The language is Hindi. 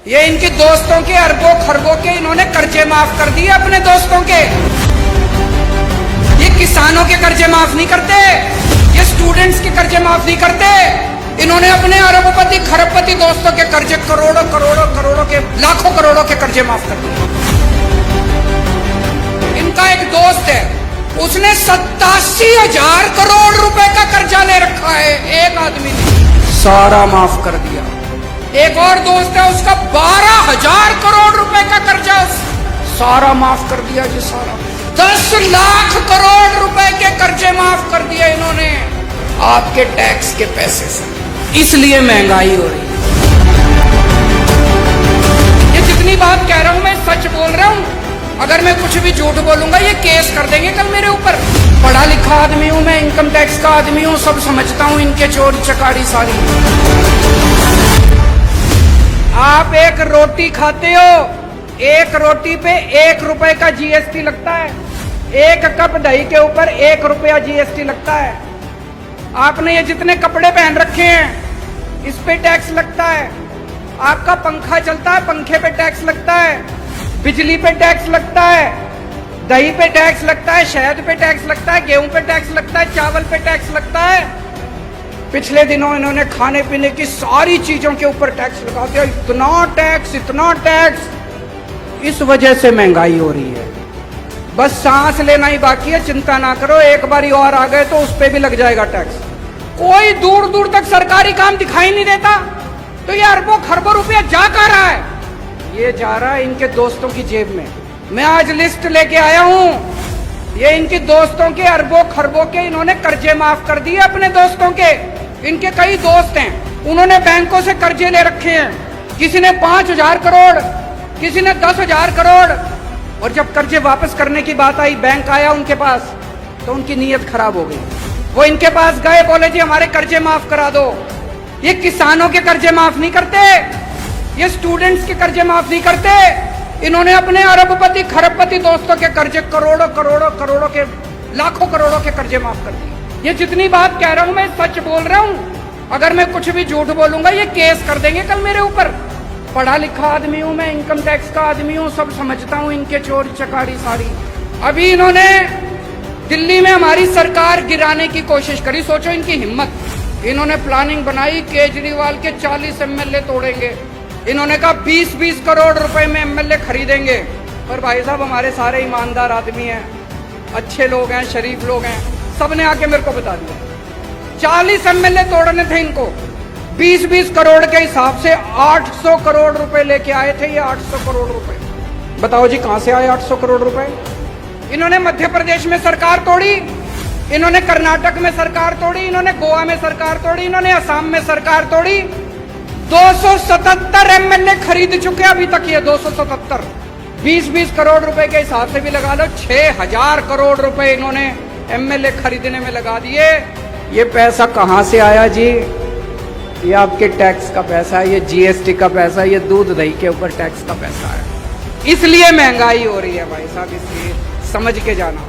ये इनके दोस्तों के अरबों खरबों के इन्होंने कर्जे माफ कर दिए अपने दोस्तों के। ये किसानों के कर्जे माफ नहीं करते, ये स्टूडेंट्स के कर्जे माफ नहीं करते। इन्होंने अपने अरबपति खरबपति दोस्तों के कर्जे करोड़ों करोड़ों करोड़ों के लाखों करोड़ों के कर्जे माफ कर दिए। इनका एक दोस्त है, उसने 87,000 करोड़ रुपए का कर्जा ले रखा है, एक आदमी ने सारा माफ कर दिया। एक और दोस्त है, उसका 12,000 करोड़ रुपए का कर्जा सारा माफ कर दिया जी, सारा 10 लाख करोड़ रुपए के कर्जे माफ कर दिए इन्होंने आपके टैक्स के पैसे से। इसलिए महंगाई हो रही है। ये जितनी बात कह रहा हूं मैं सच बोल रहा हूं। अगर मैं कुछ भी झूठ बोलूंगा ये केस कर देंगे कल मेरे ऊपर। पढ़ा लिखा आदमी हूं मैं, इनकम टैक्स का आदमी हूं, सब समझता हूं इनके चोरी चकारी सारी। आप एक रोटी खाते हो, एक रोटी पे 1 रुपए का जीएसटी लगता है। 1 कप दही के ऊपर 1 रुपया जीएसटी लगता है। आपने ये जितने कपड़े पहन रखे हैं इस पे टैक्स लगता है। आपका पंखा चलता है, पंखे पे टैक्स लगता है, बिजली पे टैक्स लगता है, दही पे टैक्स लगता है, शहद पे टैक्स लगता है, गेहूं पे टैक्स लगता है, चावल पे टैक्स लगता है। पिछले दिनों इन्होंने खाने पीने की सारी चीजों के ऊपर टैक्स लगा दिया। इतना टैक्स, इतना टैक्स। इस वजह से महंगाई हो रही है। बस सांस लेना ही बाकी है, चिंता ना करो, एक बारी और आ गए तो उस पे भी लग जाएगा टैक्स। कोई दूर दूर तक सरकारी काम दिखाई नहीं देता, तो ये अरबों खरबों रुपया जा कहाँ रहा है? ये जा रहा है इनके दोस्तों की जेब में। मैं आज लिस्ट लेके आया हूं, ये इनके दोस्तों के अरबों खरबों के इन्होंने कर्जे माफ कर दिए अपने दोस्तों के। इनके कई दोस्त हैं, उन्होंने बैंकों से कर्जे ले रखे हैं। किसी ने 5,000 करोड़, किसी ने 10,000 करोड़। और जब कर्जे वापस करने की बात आई, बैंक आया उनके पास, तो उनकी नीयत खराब हो गई। वो इनके पास गए, बोले जी हमारे कर्जे माफ करा दो। ये किसानों के कर्जे माफ नहीं करते, ये स्टूडेंट्स के कर्जे माफ नहीं करते। इन्होंने अपने अरबपति खरबपति दोस्तों के कर्जे करोड़ों करोड़ों करोड़ों के लाखों करोड़ों के कर्जे माफ कर दिए। ये जितनी बात कह रहा हूं मैं सच बोल रहा हूं। अगर मैं कुछ भी झूठ बोलूंगा ये केस कर देंगे कल मेरे ऊपर। पढ़ा लिखा आदमी हूं मैं, इनकम टैक्स का आदमी हूं, सब समझता हूं इनके चोरी चकारी सारी। अभी इन्होंने दिल्ली में हमारी सरकार गिराने की कोशिश करी, सोचो इनकी हिम्मत। इन्होंने प्लानिंग बनाई, केजरीवाल के 40 एमएलए तोड़ेंगे। इन्होंने कहा 20-20 करोड़ रुपए में एमएलए खरीदेंगे। पर भाई साहब हमारे सारे ईमानदार आदमी हैं, अच्छे लोग हैं, शरीफ लोग हैं, सबने आके मेरे को बता दिया 40 एमएलए तोड़ने थे इनको। 20-20 करोड़ के हिसाब से 800 करोड़ रुपए लेके आए थे ये। 800 करोड़ रुपए बताओ जी कहां से आए 800 करोड़ रुपए? इन्होंने मध्य प्रदेश में सरकार तोड़ी, इन्होंने कर्नाटक में सरकार तोड़ी, इन्होंने गोवा में सरकार तोड़ी, इन्होंने असम में सरकार तोड़ी। 277 एमएलए खरीद चुके अभी तक ये। 277 20-20 करोड़ रुपए के हिसाब से भी लगा लो, 6,000 करोड़ रुपए इन्होंने एमएलए खरीदने में लगा दिए। ये पैसा कहां से आया जी? ये आपके टैक्स का पैसा है, ये जीएसटी का पैसा है, ये दूध दही के ऊपर टैक्स का पैसा है। इसलिए महंगाई हो रही है भाई साहब, इसलिए समझ के जाना।